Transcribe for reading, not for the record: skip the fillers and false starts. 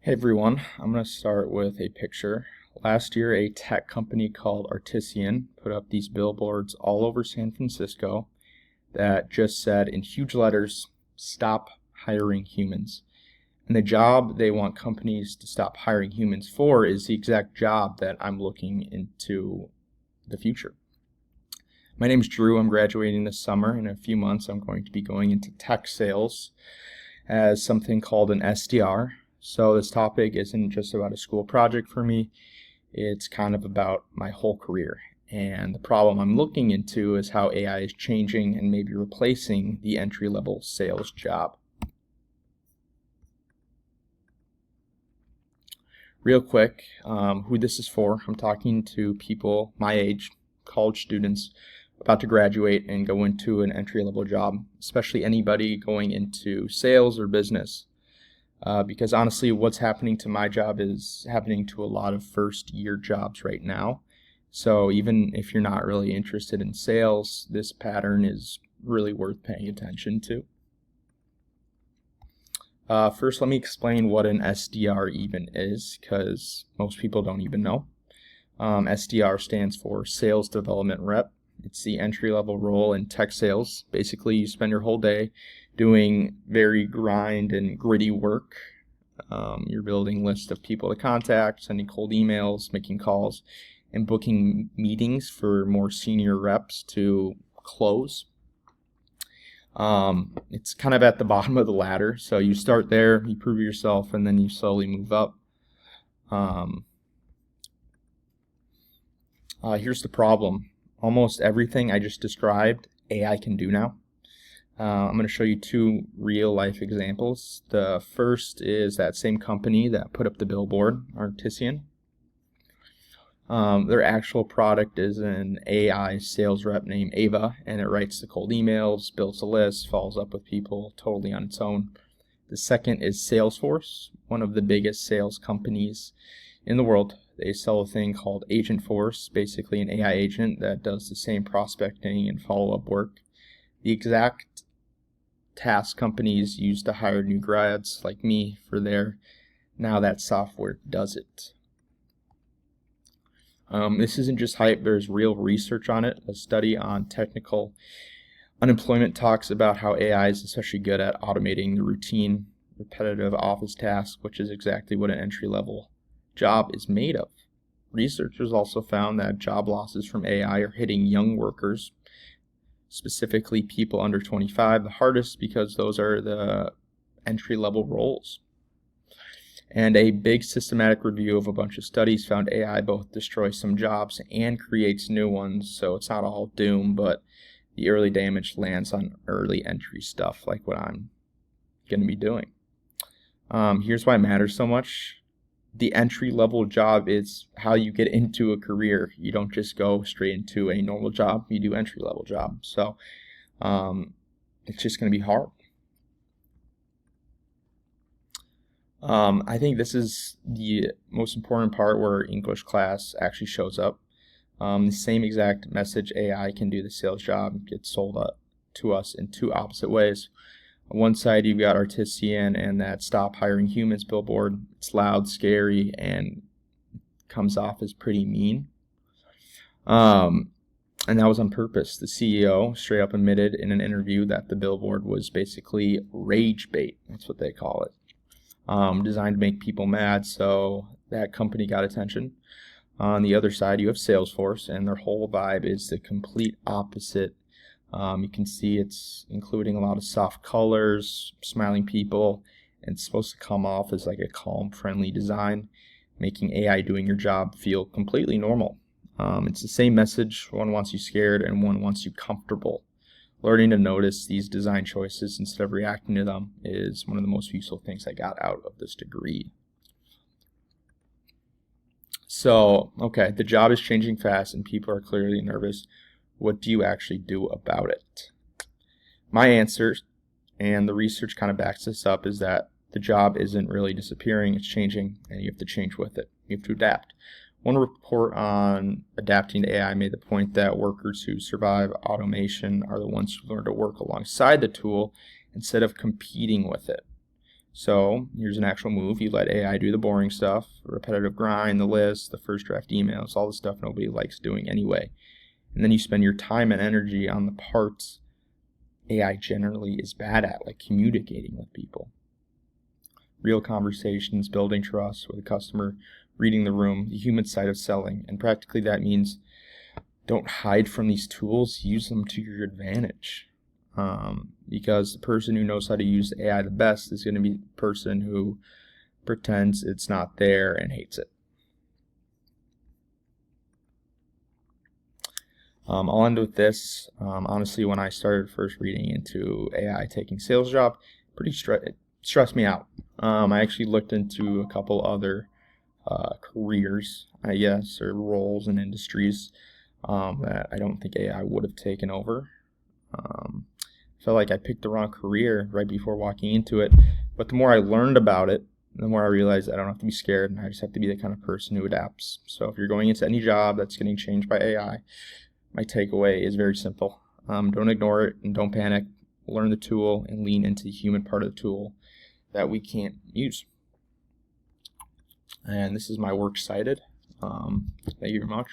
Hey everyone, I'm going to start with a picture. Last year, a tech company called Artisan put up these billboards all over San Francisco that just said in huge letters, "Stop hiring humans." And the job they want companies to stop hiring humans for is the exact job that I'm looking into the future. My name is Drew. I'm graduating this summer. In a few months, I'm going to be going into tech sales as something called an SDR. So this topic isn't just about a school project for me, it's kind of about my whole career. And the problem I'm looking into is how AI is changing and maybe replacing the entry-level sales job. Real quick, who this is for, I'm talking to people my age, college students, about to graduate and go into an entry-level job, especially anybody going into sales or business. Because honestly, what's happening to my job is happening to a lot of first-year jobs right now. So even if you're not really interested in sales, this pattern is really worth paying attention to. First, let me explain what an SDR even is, because most people don't even know. SDR stands for Sales Development Rep. It's the entry-level role in tech sales. Basically, you spend your whole day doing very grind and gritty work. You're building lists of people to contact, sending cold emails, making calls, and booking meetings for more senior reps to close. It's kind of at the bottom of the ladder. So you start there, you prove yourself, and then you slowly move up. Here's the problem. Almost everything I just described, AI can do now. I'm going to show you two real-life examples. The first is that same company that put up the billboard, Artisan. Their actual product is an AI sales rep named Ava, and it writes the cold emails, builds a list, follows up with people totally on its own. The second is Salesforce, one of the biggest sales companies in the world. They sell a thing called Agentforce, basically an AI agent that does the same prospecting and follow-up work. The exact task companies use to hire new grads like me for now that software does it. This isn't just hype, there's real research on it. A study on technical unemployment talks about how AI is especially good at automating the routine, repetitive office tasks, which is exactly what an entry-level job is made of. Researchers also found that job losses from AI are hitting young workers, specifically people under 25, the hardest because those are the entry-level roles. And a big systematic review of a bunch of studies found AI both destroys some jobs and creates new ones, so it's not all doom, but the early damage lands on early entry stuff like what I'm going to be doing. Here's why it matters so much. The entry-level job is how you get into a career. You don't just go straight into a normal job, you do entry-level job. So it's just going to be hard. I think this is the most important part where English class actually shows up. The same exact message AI can do the sales job gets sold to us in two opposite ways. On one side, you've got Artisan and that "Stop Hiring Humans" billboard. It's loud, scary, and comes off as pretty mean. And that was on purpose. The CEO straight up admitted in an interview that the billboard was basically rage bait. That's what they call it. Designed to make people mad, so that company got attention. On the other side, you have Salesforce, and their whole vibe is the complete opposite. You can see it's including a lot of soft colors, smiling people, and it's supposed to come off as like a calm, friendly design, making AI doing your job feel completely normal. It's the same message. One wants you scared and one wants you comfortable. Learning to notice these design choices instead of reacting to them is one of the most useful things I got out of this degree. So, okay, the job is changing fast and people are clearly nervous. What do you actually do about it? My answer, and the research kind of backs this up, is that the job isn't really disappearing, it's changing, and you have to change with it. You have to adapt. One report on adapting to AI made the point that workers who survive automation are the ones who learn to work alongside the tool instead of competing with it. So here's an actual move. You let AI do the boring stuff, repetitive grind, the list, the first draft emails, all the stuff nobody likes doing anyway. And then you spend your time and energy on the parts AI generally is bad at, like communicating with people. Real conversations, building trust with a customer, reading the room, the human side of selling. And practically that means don't hide from these tools, use them to your advantage. Because the person who knows how to use AI the best is going to be the person who pretends it's not there and hates it. I'll end with this. Honestly, when I started first reading into AI taking sales job, it stressed me out. I actually looked into a couple other careers, I guess, or roles and industries that I don't think AI would have taken over. I felt like I picked the wrong career right before walking into it, but the more I learned about it, the more I realized I don't have to be scared, and I just have to be the kind of person who adapts. So if you're going into any job that's getting changed by AI, my takeaway is very simple. Don't ignore it and don't panic. Learn the tool and lean into the human part of the tool that we can't use. And this is my works cited. Thank you very much.